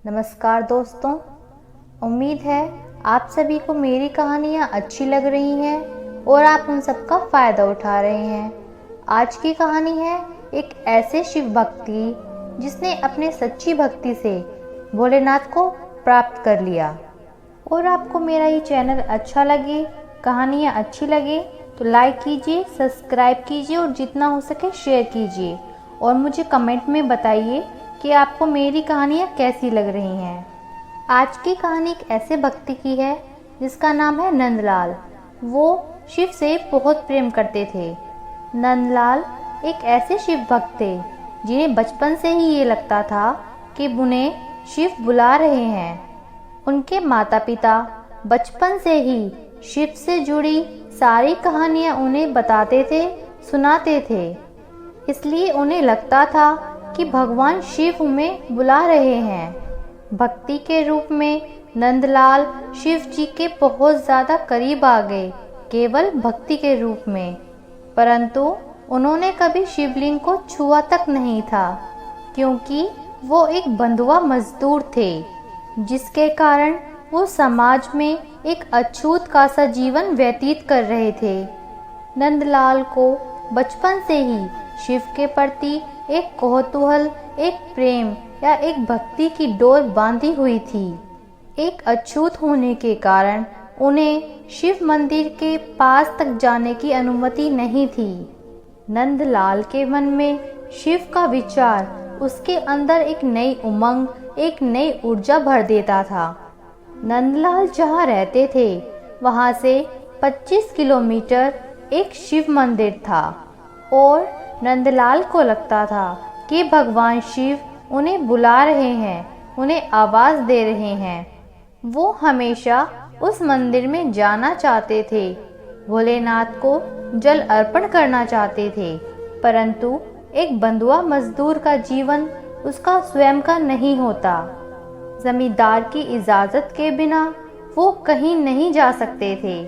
नमस्कार दोस्तों, उम्मीद है आप सभी को मेरी कहानियाँ अच्छी लग रही हैं और आप उन सब का फ़ायदा उठा रहे हैं। आज की कहानी है एक ऐसे शिव भक्ति जिसने अपने सच्ची भक्ति से भोलेनाथ को प्राप्त कर लिया। और आपको मेरा ये चैनल अच्छा लगे, कहानियाँ अच्छी लगे तो लाइक कीजिए, सब्सक्राइब कीजिए और जितना हो सके शेयर कीजिए और मुझे कमेंट में बताइए कि आपको मेरी कहानियाँ कैसी लग रही हैं। आज की कहानी एक ऐसे भक्ति की है जिसका नाम है नंदलाल। वो शिव से बहुत प्रेम करते थे। नंदलाल एक ऐसे शिव भक्त थे जिन्हें बचपन से ही ये लगता था कि उन्हें शिव बुला रहे हैं। उनके माता पिता बचपन से ही शिव से जुड़ी सारी कहानियाँ उन्हें बताते थे, सुनाते थे। इसलिए उन्हें लगता था कि भगवान शिव उन्हें बुला रहे हैं। भक्ति के रूप में नंदलाल शिव जी के बहुत ज़्यादा करीब आ गए, केवल भक्ति के रूप में। परंतु उन्होंने कभी शिवलिंग को छुआ तक नहीं था, क्योंकि वो एक बंधुआ मजदूर थे, जिसके कारण वो समाज में एक अछूत का सा जीवन व्यतीत कर रहे थे। नंदलाल को बचपन से ही शिव के प्रति एक कौतूहल, एक प्रेम या एक भक्ति की डोर बांधी हुई थी। एक अछूत होने के कारण उन्हें शिव मंदिर के पास तक जाने की अनुमति नहीं थी। नंदलाल के मन में शिव का विचार उसके अंदर एक नई उमंग, एक नई ऊर्जा भर देता था। नंदलाल जहाँ रहते थे वहाँ से 25 किलोमीटर एक शिव मंदिर था और नंदलाल को लगता था कि भगवान शिव उन्हें बुला रहे हैं, उन्हें आवाज़ दे रहे हैं। वो हमेशा उस मंदिर में जाना चाहते थे, भोलेनाथ को जल अर्पण करना चाहते थे। परंतु एक बंधुआ मजदूर का जीवन उसका स्वयं का नहीं होता। जमींदार की इजाज़त के बिना वो कहीं नहीं जा सकते थे।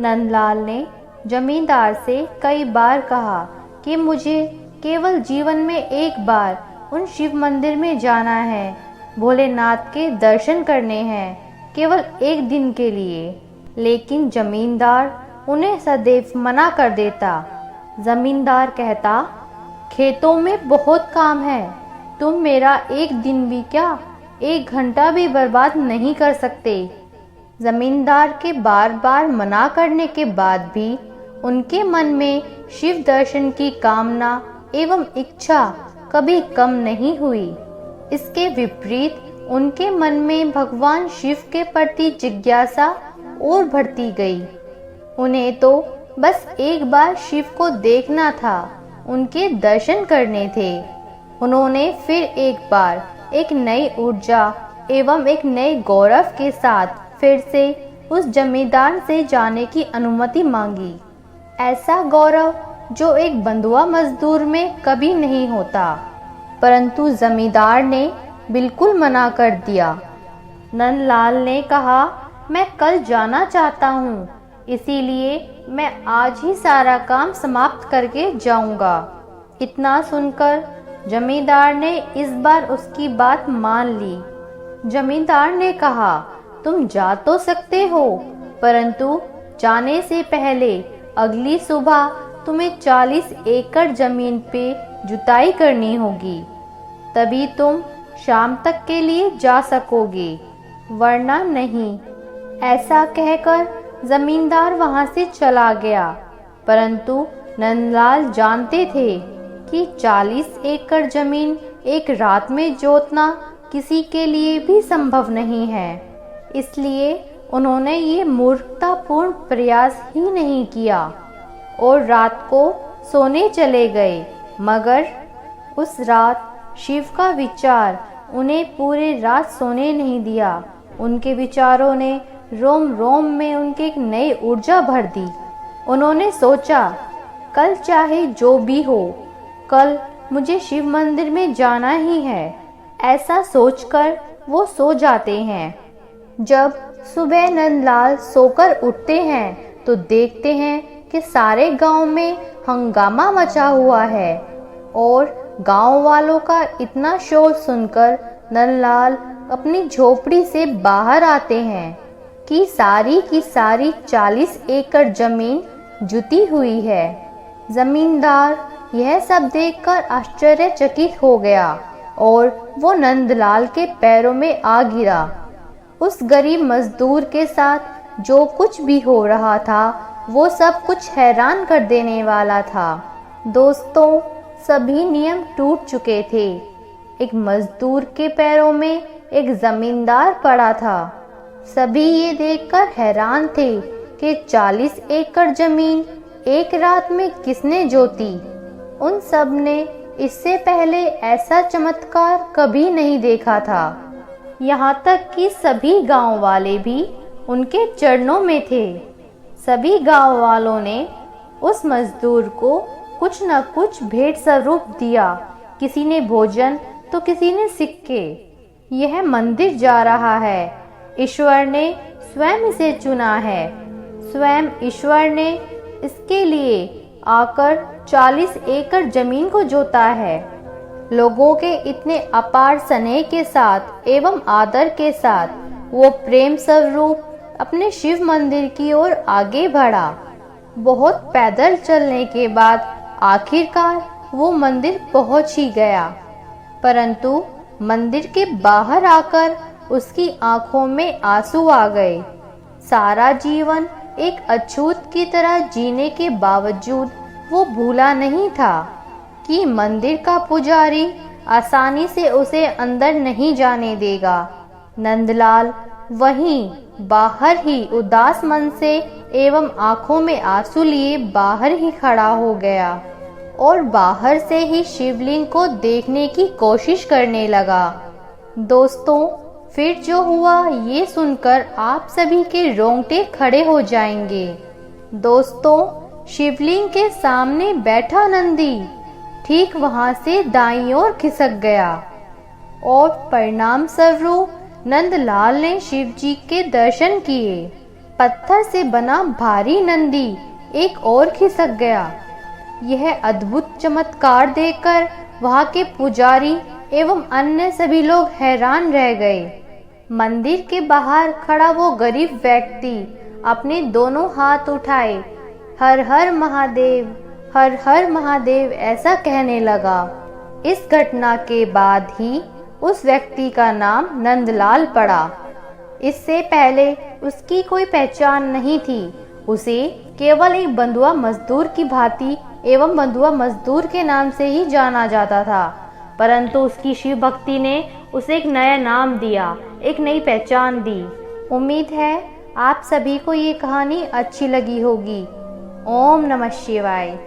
नंदलाल ने जमींदार से कई बार कहा कि मुझे केवल जीवन में एक बार उन शिव मंदिर में जाना है, भोलेनाथ के दर्शन करने हैं, केवल एक दिन के लिए। लेकिन जमींदार उन्हें सदैव मना कर देता। जमींदार कहता, खेतों में बहुत काम है, तुम मेरा एक दिन भी क्या, एक घंटा भी बर्बाद नहीं कर सकते। जमींदार के बार बार मना करने के बाद भी उनके मन में शिव दर्शन की कामना एवं इच्छा कभी कम नहीं हुई। इसके विपरीत उनके मन में भगवान शिव के प्रति जिज्ञासा और बढ़ती गई। उन्हें तो बस एक बार शिव को देखना था, उनके दर्शन करने थे। उन्होंने फिर एक बार एक नई ऊर्जा एवं एक नए गौरव के साथ फिर से उस जमींदार से जाने की अनुमति मांगी। ऐसा गौरव जो एक बंधुआ मजदूर में कभी नहीं होता। परंतु जमींदार ने बिल्कुल मना कर दिया। नंदलाल ने कहा, मैं कल जाना चाहता हूँ, इसीलिए मैं आज ही सारा काम समाप्त करके जाऊँगा। इतना सुनकर जमींदार ने इस बार उसकी बात मान ली। जमींदार ने कहा, तुम जा तो सकते हो, परंतु जाने से पहले अगली सुबह तुम्हें 40 एकड़ जमीन पे जुताई करनी होगी, तभी तुम शाम तक के लिए जा सकोगे, वरना नहीं। ऐसा कहकर जमींदार वहां से चला गया। परंतु नंदलाल जानते थे कि 40 एकड़ जमीन एक रात में जोतना किसी के लिए भी संभव नहीं है। इसलिए उन्होंने ये मूर्खतापूर्ण प्रयास ही नहीं किया और रात को सोने चले गए। मगर उस रात शिव का विचार उन्हें पूरे रात सोने नहीं दिया। उनके विचारों ने रोम रोम में उनके एक नई ऊर्जा भर दी। उन्होंने सोचा, कल चाहे जो भी हो, कल मुझे शिव मंदिर में जाना ही है। ऐसा सोचकर वो सो जाते हैं। जब सुबह नंदलाल सोकर उठते हैं तो देखते हैं कि सारे गांव में हंगामा मचा हुआ है और गांव वालों का इतना शोर सुनकर नंदलाल अपनी झोपड़ी से बाहर आते हैं कि सारी की सारी 40 एकड़ जमीन जुती हुई है। जमींदार यह सब देखकर आश्चर्यचकित हो गया और वो नंदलाल के पैरों में आ गिरा। उस गरीब मजदूर के साथ जो कुछ भी हो रहा था वो सब कुछ हैरान कर देने वाला था। दोस्तों, सभी नियम टूट चुके थे। एक मजदूर के पैरों में एक जमींदार पड़ा था। सभी ये देखकर हैरान थे कि 40 एकड़ जमीन एक रात में किसने जोती। उन सब ने इससे पहले ऐसा चमत्कार कभी नहीं देखा था। यहाँ तक कि सभी गांव वाले भी उनके चरणों में थे। सभी गांव वालों ने उस मजदूर को कुछ न कुछ भेंट स्वरूप दिया। किसी ने भोजन तो किसी ने सिक्के। यह मंदिर जा रहा है। ईश्वर ने स्वयं इसे चुना है। स्वयं ईश्वर ने इसके लिए आकर 40 एकड़ जमीन को जोता है। लोगों के इतने अपार स्नेह के साथ एवं आदर के साथ वो प्रेम स्वरूप अपने शिव मंदिर की ओर आगे बढ़ा। बहुत पैदल चलने के बाद आखिरकार वो मंदिर पहुंच ही गया, परंतु मंदिर के बाहर आकर उसकी आंखों में आंसू आ गए। सारा जीवन एक अछूत की तरह जीने के बावजूद वो भूला नहीं था कि मंदिर का पुजारी आसानी से उसे अंदर नहीं जाने देगा। नंदलाल वहीं बाहर ही उदास मन से एवं आंखों में आंसू लिए बाहर ही खड़ा हो गया और बाहर से ही शिवलिंग को देखने की कोशिश करने लगा। दोस्तों, फिर जो हुआ ये सुनकर आप सभी के रोंगटे खड़े हो जाएंगे। दोस्तों, शिवलिंग के सामने बैठा नंदी ठीक वहां से दाईं ओर खिसक गया और परिणाम स्वरूप नंदलाल ने शिव जी के दर्शन किए। पत्थर से बना भारी नंदी एक और खिसक गया। यह अद्भुत चमत्कार देखकर वहां के पुजारी एवं अन्य सभी लोग हैरान रह गए। मंदिर के बाहर खड़ा वो गरीब व्यक्ति अपने दोनों हाथ उठाए हर हर महादेव, हर हर महादेव ऐसा कहने लगा। इस घटना के बाद ही उस व्यक्ति का नाम नंदलाल पड़ा। इससे पहले उसकी कोई पहचान नहीं थी। उसे केवल एक बंधुआ मजदूर की भांति एवं बंधुआ मजदूर के नाम से ही जाना जाता था, परंतु उसकी शिव भक्ति ने उसे एक नया नाम दिया, एक नई पहचान दी। उम्मीद है आप सभी को ये कहानी अच्छी लगी होगी। ओम नमः शिवाय।